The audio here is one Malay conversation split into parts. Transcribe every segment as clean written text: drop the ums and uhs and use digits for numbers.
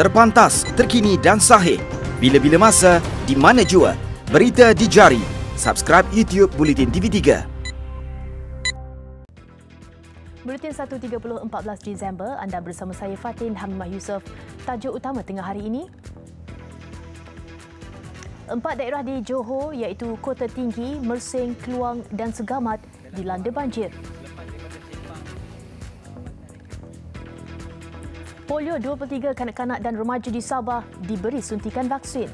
Terpantas, terkini dan sahih. Bila-bila masa, di mana jua. Berita di jari. Subscribe YouTube Buletin TV3. Buletin 1.30 14 Disember, anda bersama saya Fatin Hamimah Yusof. Tajuk utama tengah hari ini. 4 daerah di Johor iaitu Kota Tinggi, Mersing, Kluang dan Segamat dilanda banjir. Polio 23 kanak-kanak dan remaja di Sabah diberi suntikan vaksin.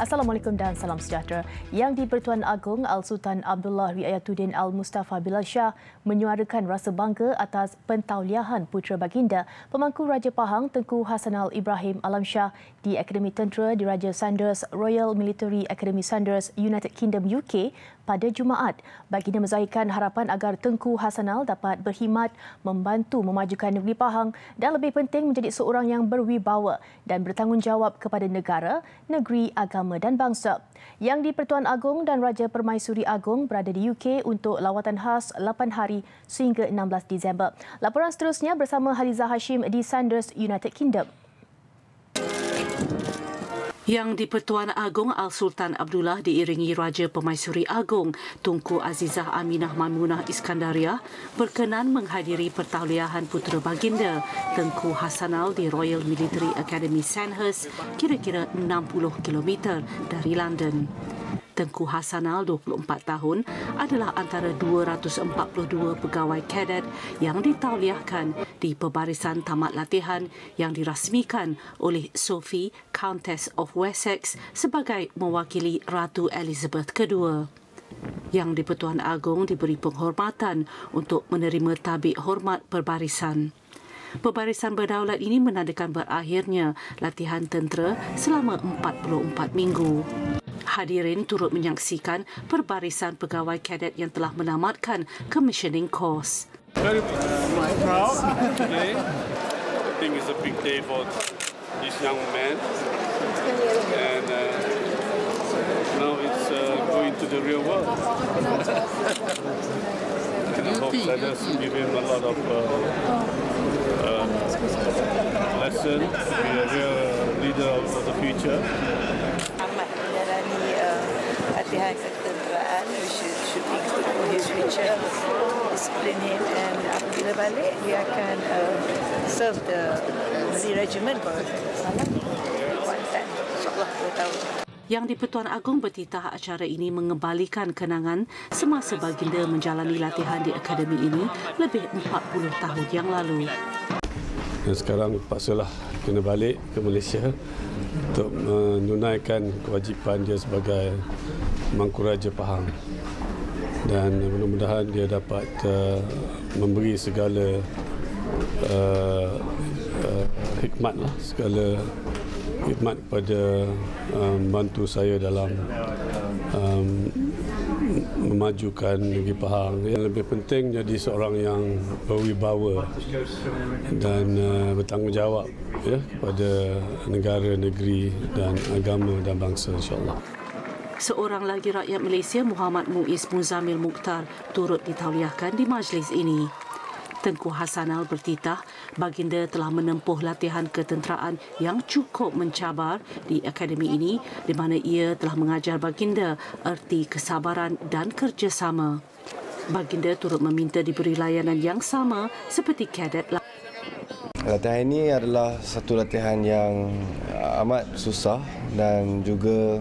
Assalamualaikum dan salam sejahtera. Yang di-Pertuan Agong Al-Sultan Abdullah Riayatuddin Al-Mustafa Bilal Shah menyuarakan rasa bangga atas pentauliahan putera baginda Pemangku Raja Pahang Tengku Hassanal Ibrahim Alam Shah di Akademi Tentera Diraja Sanders Royal Military Academy Sanders United Kingdom UK pada Jumaat. Baginda menzahirkan harapan agar Tengku Hassanal dapat berkhidmat membantu memajukan negeri Pahang dan lebih penting menjadi seorang yang berwibawa dan bertanggungjawab kepada negara, negeri, agama dan bangsa. Yang di-Pertuan Agong dan Raja Permaisuri Agong berada di UK untuk lawatan khas 8 hari sehingga 16 Disember. Laporan seterusnya bersama Haliza Hashim di Sanders United Kingdom. Yang di-Pertuan Agong Al-Sultan Abdullah diiringi Raja Permaisuri Agong Tunku Azizah Aminah Maimunah Iskandaria berkenan menghadiri pertauliahan putera baginda Tengku Hassanal di Royal Military Academy Sandhurst kira-kira 60 km dari London. Tengku Hassanal, 24 tahun, adalah antara 242 pegawai kadet yang ditauliahkan di pebarisan tamat latihan yang dirasmikan oleh Sophie, Countess of Wessex sebagai mewakili Ratu Elizabeth II. Yang di-Pertuan Agong diberi penghormatan untuk menerima tabik hormat perbarisan. Pebarisan berdaulat ini menandakan berakhirnya latihan tentera selama 44 minggu. Hadirin turut menyaksikan perbarisan pegawai kadet yang telah menamatkan commissioning course. Very proud today. I think it's a big day for this young man. And now it's going to the real world. And I hope that has given him a lot of lessons to be a real leader of the future. Amat menjalani latihan ketenteraan, which should be good for his future. Discipline him, and apabila balik dia akan serve the Malay Regiment kalau salah. Kuantan, insyaAllah 2 tahun. Yang di-Pertuan Agong bertitah acara ini mengembalikan kenangan semasa baginda menjalani latihan di akademi ini lebih 40 tahun yang lalu. Dan sekarang paksalah kena balik ke Malaysia untuk menunaikan kewajipan dia sebagai Pemangku Raja Pahang. Dan mudah-mudahan dia dapat memberi segala hikmat lah, segala hikmat kepada membantu saya dalam memajukan negeri Pahang. Yang lebih penting jadi seorang yang berwibawa dan bertanggungjawab ya, kepada negara, negeri dan agama dan bangsa, insyaAllah. Seorang lagi rakyat Malaysia, Muhammad Muiz Muzamil Mukhtar, turut ditauliahkan di majlis ini. Tengku Hassanal bertitah baginda telah menempuh latihan ketenteraan yang cukup mencabar di akademi ini di mana ia telah mengajar baginda erti kesabaran dan kerjasama. Baginda turut meminta diberi layanan yang sama seperti kadet. Latihan ini adalah satu latihan yang amat susah dan juga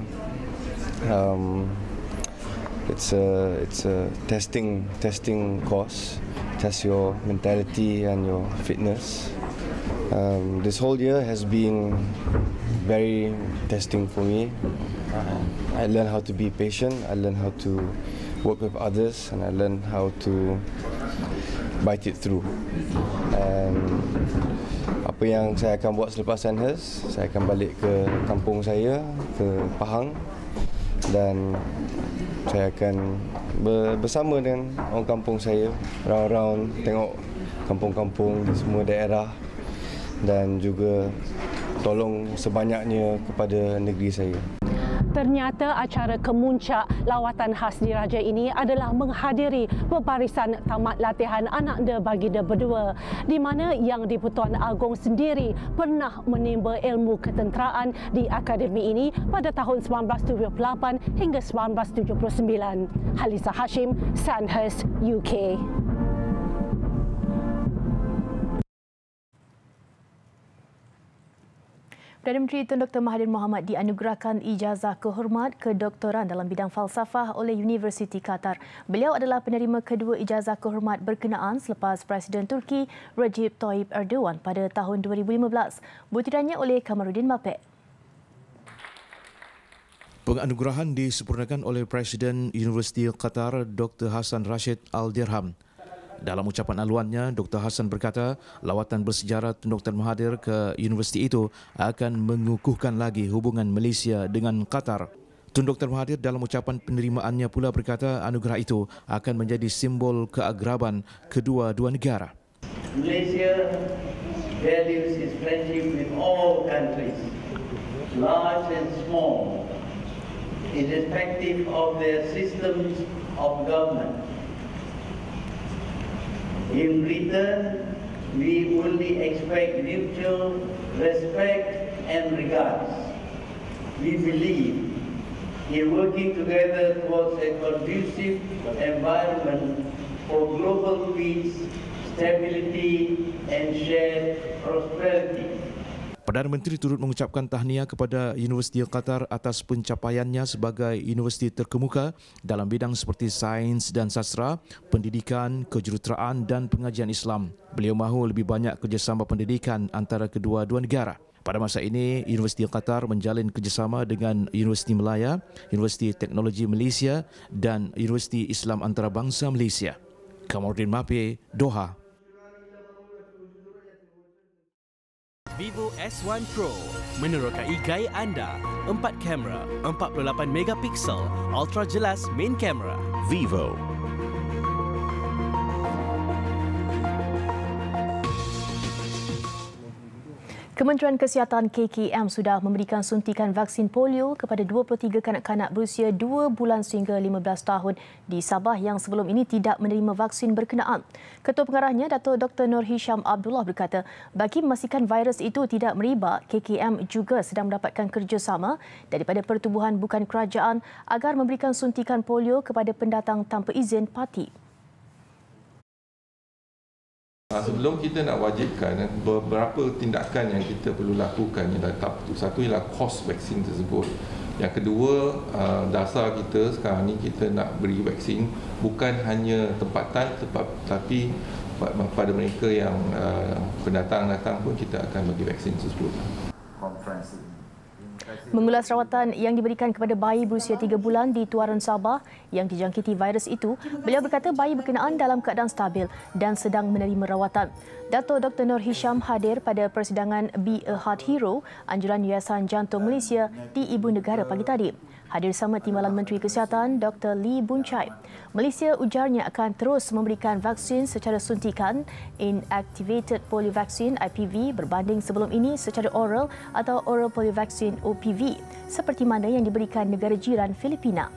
it's a testing course. Test your mentality and your fitness. This whole year has been very testing for me. I learned how to be patient. I learned how to work with others, and I learned how to bite it through. And apa yang saya akan buat selepas Sandhurst, saya akan balik ke kampung saya, ke Pahang, dan Saya akan bersama dengan orang kampung saya, round-round tengok kampung-kampung di semua daerah dan juga tolong sebanyaknya kepada negeri saya. Ternyata acara kemuncak lawatan khas diraja ini adalah menghadiri pembarisan tamat latihan anak baginda berdua, di mana Yang di-Pertuan Agong sendiri pernah menimba ilmu ketenteraan di akademi ini pada tahun 1978 hingga 1979. Halisa Hashim, Sandhurst, UK. Perdana Menteri Tun Dr. Mahathir Mohamad dianugerahkan ijazah kehormat kedoktoran dalam bidang falsafah oleh Universiti Qatar. Beliau adalah penerima kedua ijazah kehormat berkenaan selepas Presiden Turki Recep Tayyip Erdogan pada tahun 2015. Butirannya oleh Kamarudin Mapek. Penganugerahan disempurnakan oleh Presiden Universiti Qatar Dr. Hassan Rashid Al-Dirham. Dalam ucapan aluannya, Dr. Hassan berkata lawatan bersejarah Tun Dr. Mahathir ke universiti itu akan mengukuhkan lagi hubungan Malaysia dengan Qatar. Tun Dr. Mahathir dalam ucapan penerimaannya pula berkata anugerah itu akan menjadi simbol keagraban kedua-dua negara. Malaysia values its friendship with all countries, large and small, irrespective of their systems of government. In return, we only expect mutual respect and regards. We believe in working together towards a conducive environment for global peace, stability and shared prosperity. Perdana Menteri turut mengucapkan tahniah kepada Universiti Qatar atas pencapaiannya sebagai universiti terkemuka dalam bidang seperti sains dan sastra, pendidikan, kejuruteraan dan pengajian Islam. Beliau mahu lebih banyak kerjasama pendidikan antara kedua-dua negara. Pada masa ini, Universiti Qatar menjalin kerjasama dengan Universiti Melaya, Universiti Teknologi Malaysia dan Universiti Islam Antarabangsa Malaysia. Kamarudin Mape, Doha. Vivo S1 Pro menerokai gaya anda. 4 kamera, 48 megapiksel, ultra jelas main kamera. Vivo. Kementerian Kesihatan KKM sudah memberikan suntikan vaksin polio kepada 23 kanak-kanak berusia 2 bulan sehingga 15 tahun di Sabah yang sebelum ini tidak menerima vaksin berkenaan. Ketua Pengarahnya, Dato' Dr. Nur Hisham Abdullah berkata, bagi memastikan virus itu tidak merebak, KKM juga sedang mendapatkan kerjasama daripada pertubuhan bukan kerajaan agar memberikan suntikan polio kepada pendatang tanpa izin parti. Sebelum kita nak wajibkan, beberapa tindakan yang kita perlu lakukan ialah satu ialah kos vaksin tersebut. Yang kedua, dasar kita sekarang ni kita nak beri vaksin bukan hanya tempatan tapi pada mereka yang pendatang datang pun kita akan bagi vaksin tersebut. Mengulas rawatan yang diberikan kepada bayi berusia 3 bulan di Tuaran Sabah yang dijangkiti virus itu, beliau berkata bayi berkenaan dalam keadaan stabil dan sedang menerima rawatan. Dato' Dr. Nur Hisham hadir pada persidangan Be a Heart Hero, anjuran Yayasan Jantung Malaysia di Ibu Negara pagi tadi. Hadir sama Timbalan Menteri Kesihatan Dr. Lee Boon Chye. Malaysia ujarnya akan terus memberikan vaksin secara suntikan Inactivated Polio Vaccine IPV berbanding sebelum ini secara oral atau Oral Polio Vaccine OPV seperti mana yang diberikan negara jiran Filipina.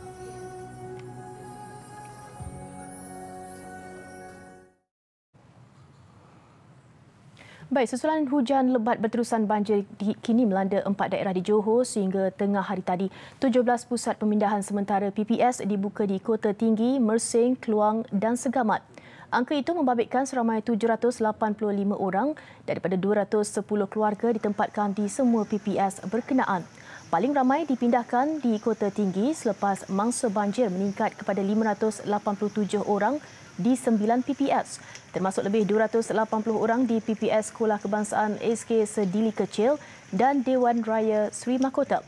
Baik, susulan hujan lebat berterusan banjir kini melanda 4 daerah di Johor sehingga tengah hari tadi. 17 pusat pemindahan sementara PPS dibuka di Kota Tinggi, Mersing, Kluang dan Segamat. Angka itu membabitkan seramai 785 orang daripada 210 keluarga ditempatkan di semua PPS berkenaan. Paling ramai dipindahkan di Kota Tinggi selepas mangsa banjir meningkat kepada 587 orang di 9 PPS, termasuk lebih 280 orang di PPS Sekolah Kebangsaan SK Sedili Kecil dan Dewan Raya Sri Mahkota.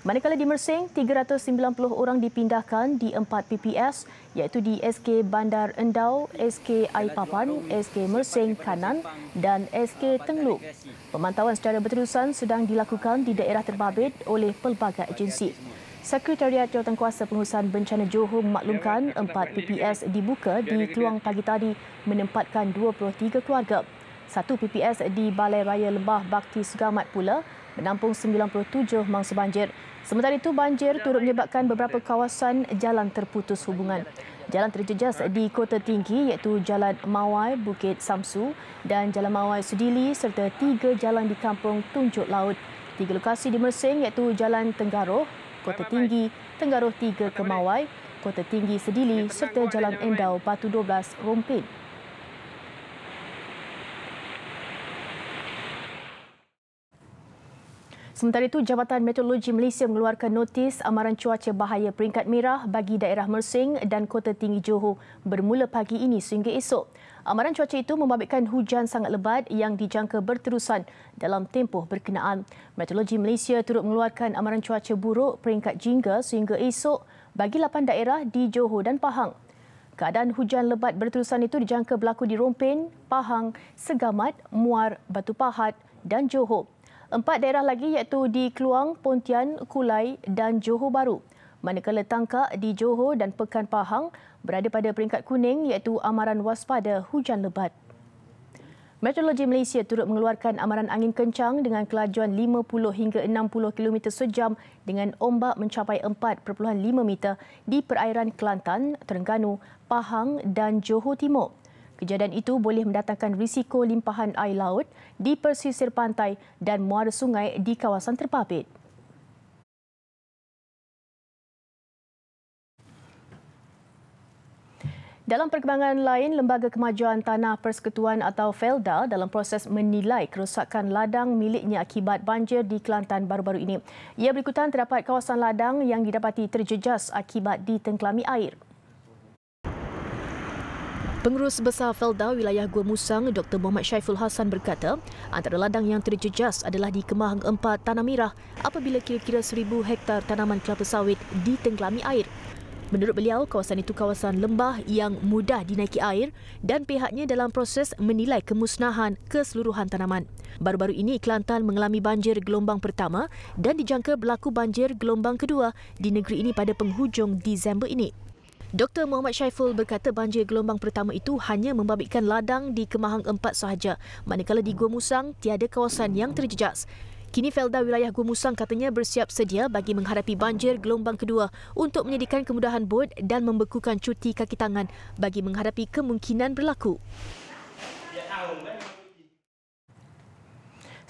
Manakala di Mersing, 390 orang dipindahkan di 4 PPS iaitu di SK Bandar Endau, SK Aipapan, SK Mersing Kanan dan SK Tengluk. Pemantauan secara berterusan sedang dilakukan di daerah terbabit oleh pelbagai agensi. Sekretariat Jawatankuasa Pengurusan Bencana Johor memaklumkan 4 PPS dibuka di Keluang pagi tadi menempatkan 23 keluarga. 1 PPS di Balai Raya Lembah Bakti Sugamat pula menampung 97 mangsa banjir. Sementara itu, banjir turut menyebabkan beberapa kawasan jalan terputus hubungan. Jalan terjejas di Kota Tinggi iaitu Jalan Mawai Bukit Samsu dan Jalan Mawai Sudili serta 3 jalan di Kampung Tunjuk Laut. 3 lokasi di Mersing iaitu Jalan Tenggaroh, Kota Tinggi, Tenggaroh 3 ke Mawai, Kota Tinggi Sedili serta Jalan Endau Batu 12 Rompin. Sementara itu, Jabatan Meteorologi Malaysia mengeluarkan notis amaran cuaca bahaya peringkat merah bagi daerah Mersing dan Kota Tinggi Johor bermula pagi ini sehingga esok. Amaran cuaca itu membabitkan hujan sangat lebat yang dijangka berterusan dalam tempoh berkenaan. Meteorologi Malaysia turut mengeluarkan amaran cuaca buruk peringkat jingga sehingga esok bagi 8 daerah di Johor dan Pahang. Keadaan hujan lebat berterusan itu dijangka berlaku di Rompin, Pahang, Segamat, Muar, Batu Pahat dan Johor. 4 daerah lagi iaitu di Keluang, Pontian, Kulai dan Johor Bahru. Manakala Tangkak di Johor dan Pekan Pahang berada pada peringkat kuning iaitu amaran waspada hujan lebat. Meteorologi Malaysia turut mengeluarkan amaran angin kencang dengan kelajuan 50 hingga 60 km sejam dengan ombak mencapai 4.5 meter di perairan Kelantan, Terengganu, Pahang dan Johor Timur. Kejadian itu boleh mendatangkan risiko limpahan air laut di pesisir pantai dan muara sungai di kawasan terbabit. Dalam perkembangan lain, Lembaga Kemajuan Tanah Persekutuan atau FELDA dalam proses menilai kerosakan ladang miliknya akibat banjir di Kelantan baru-baru ini. Ia berikutan terdapat kawasan ladang yang didapati terjejas akibat ditenggelami air. Pengurus Besar FELDA wilayah Gua Musang, Dr. Muhammad Syaiful Hassan berkata, antara ladang yang terjejas adalah di Kemahang 4 Tanah Merah apabila kira-kira 1,000 hektar tanaman kelapa sawit ditenggelami air. Menurut beliau, kawasan itu kawasan lembah yang mudah dinaiki air dan pihaknya dalam proses menilai kemusnahan keseluruhan tanaman. Baru-baru ini, Kelantan mengalami banjir gelombang pertama dan dijangka berlaku banjir gelombang kedua di negeri ini pada penghujung Disember ini. Dr. Muhammad Syaiful berkata banjir gelombang pertama itu hanya membabitkan ladang di Kemahang 4 sahaja, manakala di Gua Musang tiada kawasan yang terjejas. Kini FELDA wilayah Gua Musang katanya bersiap sedia bagi menghadapi banjir gelombang kedua untuk menyediakan kemudahan bot dan membekukan cuti kaki tangan bagi menghadapi kemungkinan berlaku.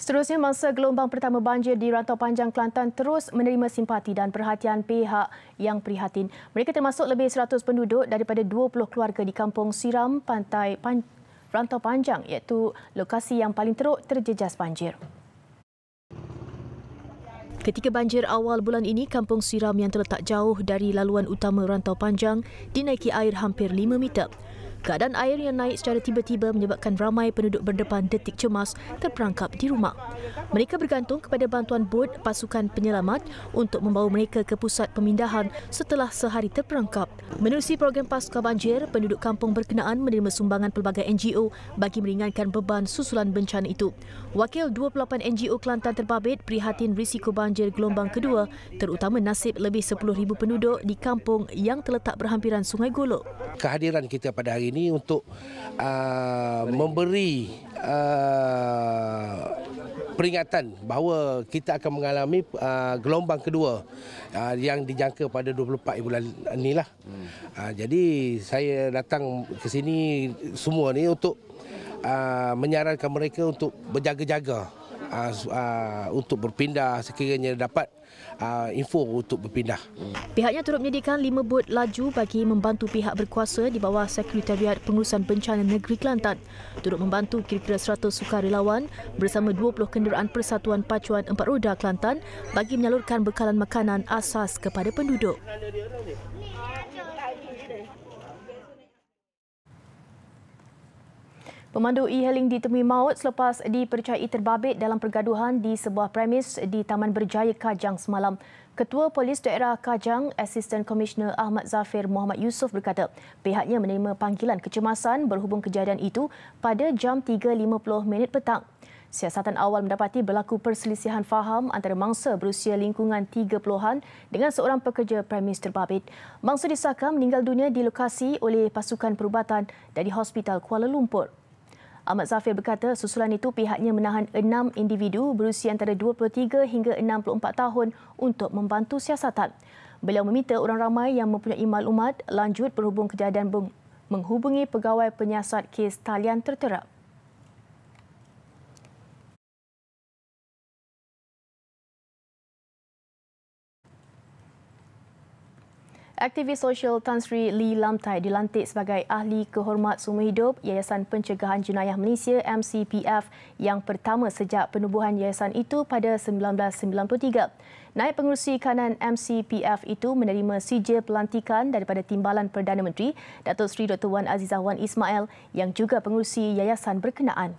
Seterusnya, masa gelombang pertama banjir di Rantau Panjang Kelantan terus menerima simpati dan perhatian pihak yang prihatin. Mereka termasuk lebih 100 penduduk daripada 20 keluarga di Kampung Siram, Pantai Rantau Panjang iaitu lokasi yang paling teruk terjejas banjir. Ketika banjir awal bulan ini, Kampung Siram yang terletak jauh dari laluan utama Rantau Panjang dinaiki air hampir 5 meter. Keadaan air yang naik secara tiba-tiba menyebabkan ramai penduduk berdepan detik cemas terperangkap di rumah. Mereka bergantung kepada bantuan bot pasukan penyelamat untuk membawa mereka ke pusat pemindahan setelah sehari terperangkap. Menerusi program Pasukan Banjir, penduduk kampung berkenaan menerima sumbangan pelbagai NGO bagi meringankan beban susulan bencana itu. Wakil 28 NGO Kelantan terbabit prihatin risiko banjir gelombang kedua, terutama nasib lebih 10,000 penduduk di kampung yang terletak berhampiran Sungai Golok. Kehadiran kita pada hari ini untuk memberi peringatan bahawa kita akan mengalami gelombang kedua yang dijangka pada 24 bulan inilah. Jadi saya datang ke sini semua ni untuk menyarankan mereka untuk berjaga-jaga untuk berpindah sekiranya dapat info untuk berpindah. Pihaknya turut menyediakan 5 bot laju bagi membantu pihak berkuasa di bawah Sekretariat Pengurusan Bencana Negeri Kelantan. Turut membantu kira-kira 100 sukarelawan bersama 20 kenderaan Persatuan Pacuan 4 Roda Kelantan bagi menyalurkan bekalan makanan asas kepada penduduk. Pemandu e-hailing ditemui maut selepas dipercayai terbabit dalam pergaduhan di sebuah premis di Taman Berjaya Kajang semalam. Ketua Polis Daerah Kajang, Assistant Commissioner Ahmad Zafir Muhammad Yusof berkata pihaknya menerima panggilan kecemasan berhubung kejadian itu pada jam 3.50 petang. Siasatan awal mendapati berlaku perselisihan faham antara mangsa berusia lingkungan 30-an dengan seorang pekerja premis terbabit. Mangsa disahkan meninggal dunia di lokasi oleh pasukan perubatan dari Hospital Kuala Lumpur. Ahmad Zafir berkata susulan itu pihaknya menahan 6 individu berusia antara 23 hingga 64 tahun untuk membantu siasatan. Beliau meminta orang ramai yang mempunyai maklumat lanjut berhubung kejadian menghubungi pegawai penyiasat kes talian terterap. Aktivis sosial Tan Sri Lee Lamtai dilantik sebagai Ahli Kehormat Seumur Hidup Yayasan Pencegahan Jenayah Malaysia MCPF yang pertama sejak penubuhan yayasan itu pada 1993. Naib Pengerusi Kanan MCPF itu menerima sijil pelantikan daripada Timbalan Perdana Menteri Datuk Seri Dr. Wan Azizah Wan Ismail yang juga pengerusi yayasan berkenaan.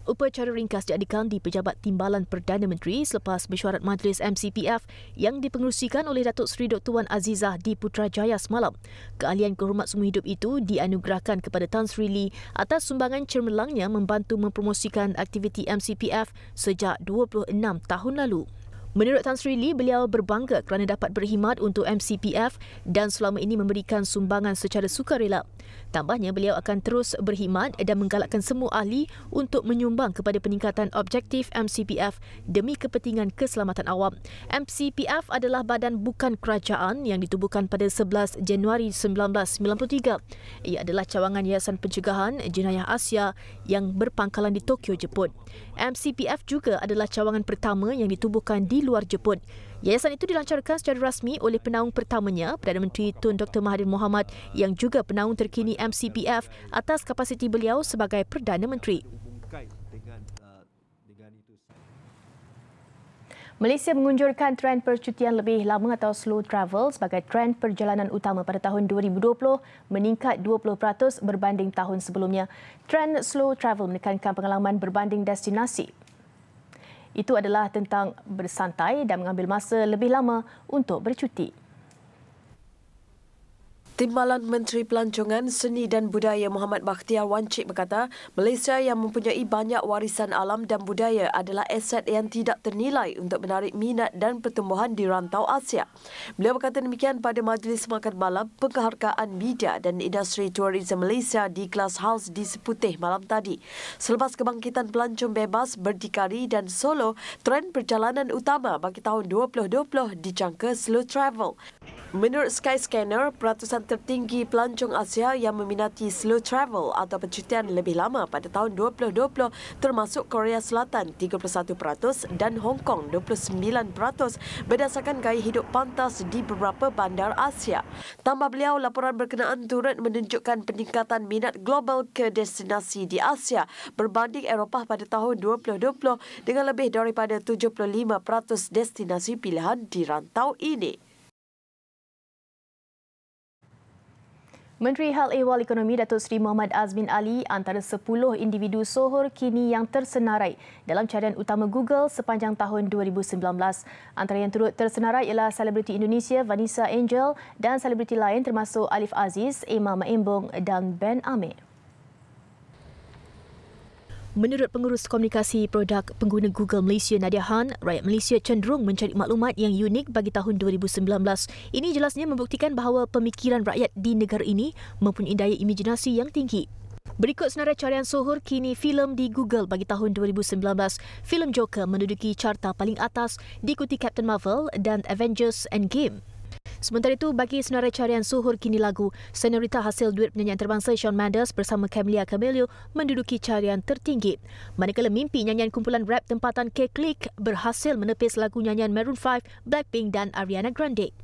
Upacara ringkas diadakan di Pejabat Timbalan Perdana Menteri selepas mesyuarat Majlis MCPF yang dipengerusikan oleh Datuk Seri Dr. Wan Azizah di Putrajaya semalam. Keahlian kehormat seumur hidup itu dianugerahkan kepada Tan Sri Lee atas sumbangan cemerlangnya membantu mempromosikan aktiviti MCPF sejak 26 tahun lalu. Menurut Tan Sri Lee, beliau berbangga kerana dapat berkhidmat untuk MCPF dan selama ini memberikan sumbangan secara sukarela. Tambahnya, beliau akan terus berkhidmat dan menggalakkan semua ahli untuk menyumbang kepada peningkatan objektif MCPF demi kepentingan keselamatan awam. MCPF adalah badan bukan kerajaan yang ditubuhkan pada 11 Januari 1993. Ia adalah cawangan Yayasan Pencegahan Jenayah Asia yang berpangkalan di Tokyo, Jepun. MCPF juga adalah cawangan pertama yang ditubuhkan di luar Jepun. Yayasan itu dilancarkan secara rasmi oleh penaung pertamanya, Perdana Menteri Tun Dr. Mahathir Mohamad yang juga penaung terkini MCPF atas kapasiti beliau sebagai Perdana Menteri. Malaysia mengunjurkan trend percutian lebih lama atau slow travel sebagai trend perjalanan utama pada tahun 2020 meningkat 20% berbanding tahun sebelumnya. Trend slow travel menekankan pengalaman berbanding destinasi. Itu adalah tentang bersantai dan mengambil masa lebih lama untuk bercuti. Timbalan Menteri Pelancongan, Seni dan Budaya Muhammad Bakhtiar Wancik berkata, Malaysia yang mempunyai banyak warisan alam dan budaya adalah aset yang tidak ternilai untuk menarik minat dan pertumbuhan di rantau Asia. Beliau berkata demikian pada Majlis Makan Malam Penghargaan Media dan Industri Tourism Malaysia di Glass House di Seputih malam tadi. Selepas kebangkitan pelancong bebas, berdikari dan solo, trend perjalanan utama bagi tahun 2020 dijangka slow travel. Menurut Skyscanner, peratusan tertinggi pelancong Asia yang meminati slow travel atau percutian lebih lama pada tahun 2020 termasuk Korea Selatan 31% dan Hong Kong 29% berdasarkan gaya hidup pantas di beberapa bandar Asia. Tambah beliau, laporan berkenaan turut menunjukkan peningkatan minat global ke destinasi di Asia berbanding Eropah pada tahun 2020 dengan lebih daripada 75% destinasi pilihan di rantau ini. Menteri Hal Ehwal Ekonomi Datuk Seri Muhammad Azmin Ali antara 10 individu sohor kini yang tersenarai dalam carian utama Google sepanjang tahun 2019. Antara yang turut tersenarai ialah selebriti Indonesia Vanessa Angel dan selebriti lain termasuk Alif Aziz, Emma Maimbong dan Ben Amir. Menurut Pengurus Komunikasi Produk Pengguna Google Malaysia Nadia Han, rakyat Malaysia cenderung mencari maklumat yang unik bagi tahun 2019. Ini jelasnya membuktikan bahawa pemikiran rakyat di negara ini mempunyai daya imajinasi yang tinggi. Berikut senarai carian sohor kini filem di Google bagi tahun 2019. Filem Joker menduduki carta paling atas diikuti Captain Marvel dan Avengers Endgame. Sementara itu, bagi senarai carian sohor kini lagu, senorita hasil duet penyanyi antarabangsa Shawn Mendes bersama Camila Cabello menduduki carian tertinggi. Manakala mimpi nyanyian kumpulan rap tempatan K-Click berhasil menepis lagu nyanyian Maroon 5, Blackpink dan Ariana Grande.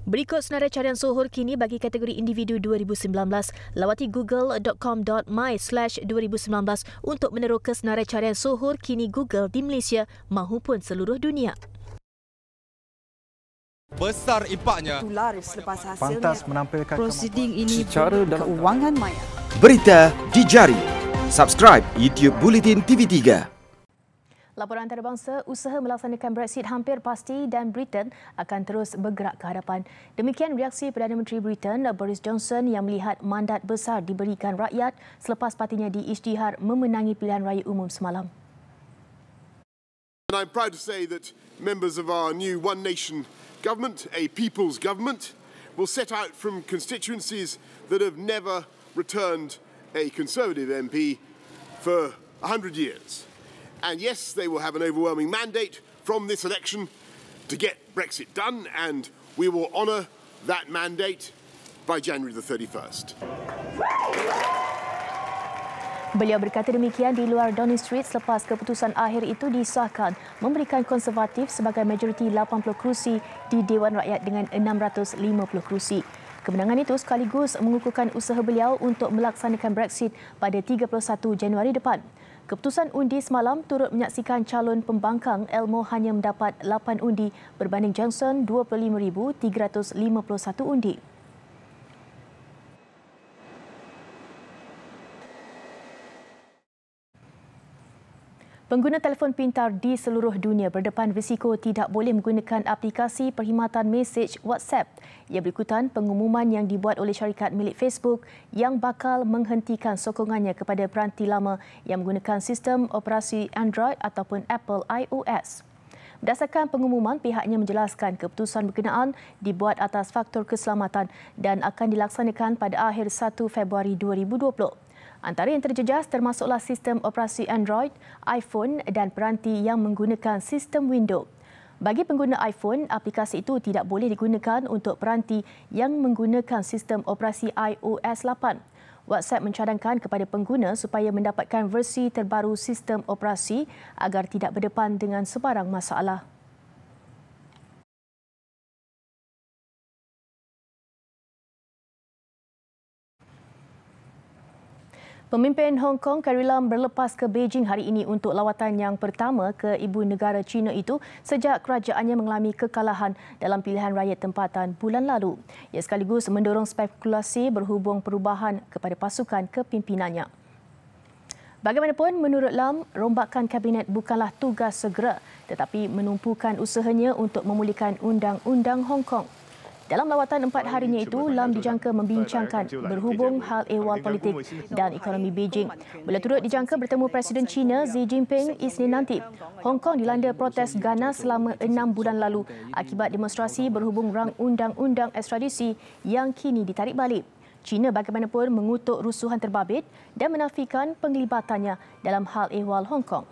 Berikut senarai carian sohor kini bagi kategori individu 2019. Lawati google.com.my/2019 untuk meneroka senarai carian sohor kini Google di Malaysia mahupun seluruh dunia. Besar impaknya. Selepas hasilnya, pantas menampilkan prosiding ini secara keuangan maya. Berita di jari. Subscribe YouTube Bulletin TV3. Laporan antarabangsa, usaha melaksanakan Brexit hampir pasti dan Britain akan terus bergerak ke hadapan. Demikian reaksi Perdana Menteri Britain Boris Johnson yang melihat mandat besar diberikan rakyat selepas partinya diisytihar memenangi pilihan raya umum semalam. And I'm proud to say that members of our new One Nation government, a people's government, will set out from constituencies that have never returned a Conservative MP for 100 years. And yes, they will have an overwhelming mandate from this election to get Brexit done, and we will honour that mandate by January the 31st. Beliau berkata demikian di luar Downing Street selepas keputusan akhir itu disahkan memberikan Konservatif sebagai majoriti 80 kerusi di Dewan Rakyat dengan 650 kerusi. Kemenangan itu sekaligus mengukuhkan usaha beliau untuk melaksanakan Brexit pada 31 Januari depan. Keputusan undi semalam turut menyaksikan calon pembangkang Elmo hanya mendapat 8 undi berbanding Johnson 25,351 undi. Pengguna telefon pintar di seluruh dunia berdepan risiko tidak boleh menggunakan aplikasi perkhidmatan mesej WhatsApp. Ia berikutan pengumuman yang dibuat oleh syarikat milik Facebook yang bakal menghentikan sokongannya kepada peranti lama yang menggunakan sistem operasi Android ataupun Apple iOS. Berdasarkan pengumuman, pihaknya menjelaskan keputusan berkenaan dibuat atas faktor keselamatan dan akan dilaksanakan pada akhir 1 Februari 2020. Antara yang terjejas termasuklah sistem operasi Android, iPhone dan peranti yang menggunakan sistem Windows. Bagi pengguna iPhone, aplikasi itu tidak boleh digunakan untuk peranti yang menggunakan sistem operasi iOS 8. WhatsApp mencadangkan kepada pengguna supaya mendapatkan versi terbaru sistem operasi agar tidak berdepan dengan sebarang masalah. Pemimpin Hong Kong Carrie Lam berlepas ke Beijing hari ini untuk lawatan yang pertama ke ibu negara China itu sejak kerajaannya mengalami kekalahan dalam pilihan raya tempatan bulan lalu. Ia sekaligus mendorong spekulasi berhubung perubahan kepada pasukan kepimpinannya. Bagaimanapun, menurut Lam, rombakan kabinet bukanlah tugas segera tetapi menumpukan usahanya untuk memulihkan undang-undang Hong Kong. Dalam lawatan 4 harinya itu, Lam dijangka membincangkan berhubung hal ehwal politik dan ekonomi Beijing. Beliau turut dijangka bertemu Presiden China Xi Jinping Isnin nanti. Hong Kong dilanda protes ganas selama 6 bulan lalu akibat demonstrasi berhubung rang undang-undang ekstradisi yang kini ditarik balik. China bagaimanapun mengutuk rusuhan terbabit dan menafikan penglibatannya dalam hal ehwal Hong Kong.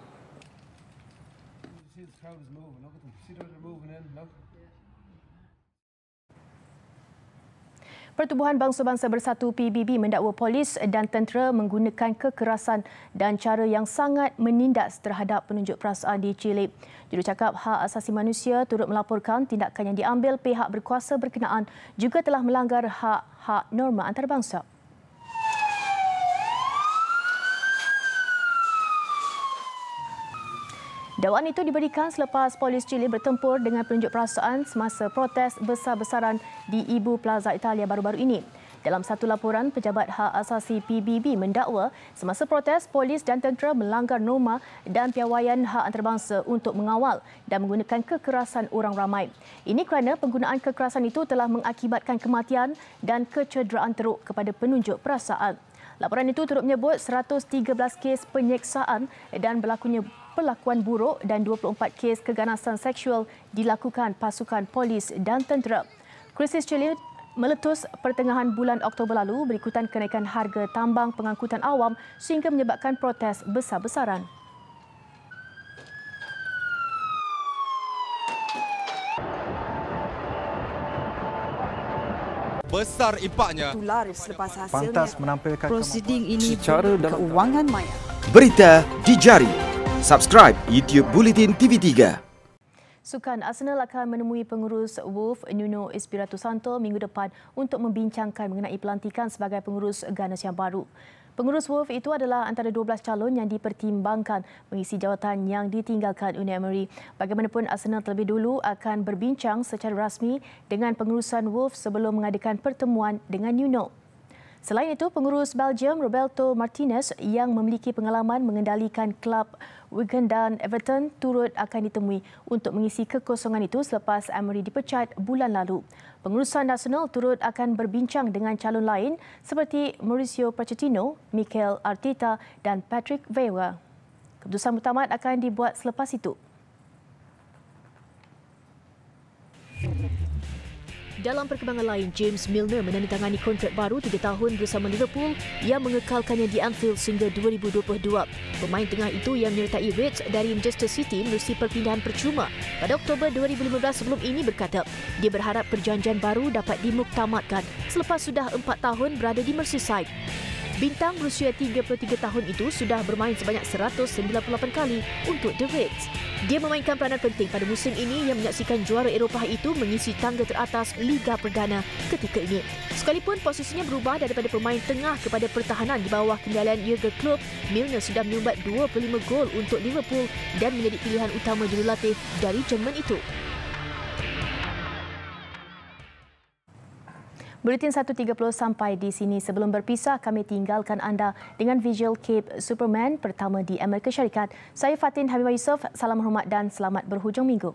Pertubuhan Bangsa-Bangsa Bersatu PBB mendakwa polis dan tentera menggunakan kekerasan dan cara yang sangat menindas terhadap penunjuk perasaan di Chile. Jurucakap Hak Asasi Manusia turut melaporkan tindakan yang diambil pihak berkuasa berkenaan juga telah melanggar hak-hak norma antarabangsa. Dakwaan itu diberikan selepas polis Chile bertempur dengan penunjuk perasaan semasa protes besar-besaran di Ibu Plaza Italia baru-baru ini. Dalam satu laporan, pejabat hak asasi PBB mendakwa semasa protes, polis dan tentera melanggar norma dan piawaian hak antarabangsa untuk mengawal dan menggunakan kekerasan orang ramai. Ini kerana penggunaan kekerasan itu telah mengakibatkan kematian dan kecederaan teruk kepada penunjuk perasaan. Laporan itu turut menyebut 113 kes penyeksaan dan berlakunya perlakuan buruk dan 24 kes keganasan seksual dilakukan pasukan polis dan tentera. Krisis Chile meletus pertengahan bulan Oktober lalu berikutan kenaikan harga tambang pengangkutan awam sehingga menyebabkan protes besar-besaran. Besar impaknya. Tular selepas hasilnya. Pantas menampilkan prosiding ini secara dan kewangan maya. Berita di jari. Subscribe YouTube Bulletin TV3. Sukan Arsenal akan menemui pengurus Wolves Nuno Espirito Santo minggu depan untuk membincangkan mengenai pelantikan sebagai pengurus Gunners yang baru. Pengurus Wolves itu adalah antara 12 calon yang dipertimbangkan mengisi jawatan yang ditinggalkan Unai Emery. Bagaimanapun, Arsenal terlebih dulu akan berbincang secara rasmi dengan pengurusan Wolves sebelum mengadakan pertemuan dengan Nuno. Selain itu, pengurus Belgium Roberto Martinez yang memiliki pengalaman mengendalikan klub Wigan dan Everton turut akan ditemui untuk mengisi kekosongan itu selepas Emery dipecat bulan lalu. Pengurusan nasional turut akan berbincang dengan calon lain seperti Mauricio Pochettino, Mikel Arteta dan Patrick Vieira. Keputusan muktamad akan dibuat selepas itu. Dalam perkembangan lain, James Milner menandatangani kontrak baru 3 tahun bersama Liverpool yang mengekalkannya di Anfield sehingga 2022. Pemain tengah itu yang menyertai Reds dari Manchester City menerusi perpindahan percuma pada Oktober 2015 sebelum ini berkata dia berharap perjanjian baru dapat dimuktamadkan selepas sudah 4 tahun berada di Merseyside. Bintang berusia 33 tahun itu sudah bermain sebanyak 198 kali untuk The Reds. Dia memainkan peranan penting pada musim ini yang menyaksikan juara Eropah itu mengisi tangga teratas Liga Perdana ketika ini. Sekalipun posisinya berubah daripada pemain tengah kepada pertahanan di bawah kendalian Jurgen Klopp, Milner sudah menyumbat 25 gol untuk Liverpool dan menjadi pilihan utama jurulatih dari Jerman itu. Buletin 1.30 sampai di sini. Sebelum berpisah, kami tinggalkan anda dengan visual Cape Superman pertama di Amerika Syarikat. Saya Fatin Habibah Yusof. Salam hormat dan selamat berhujung minggu.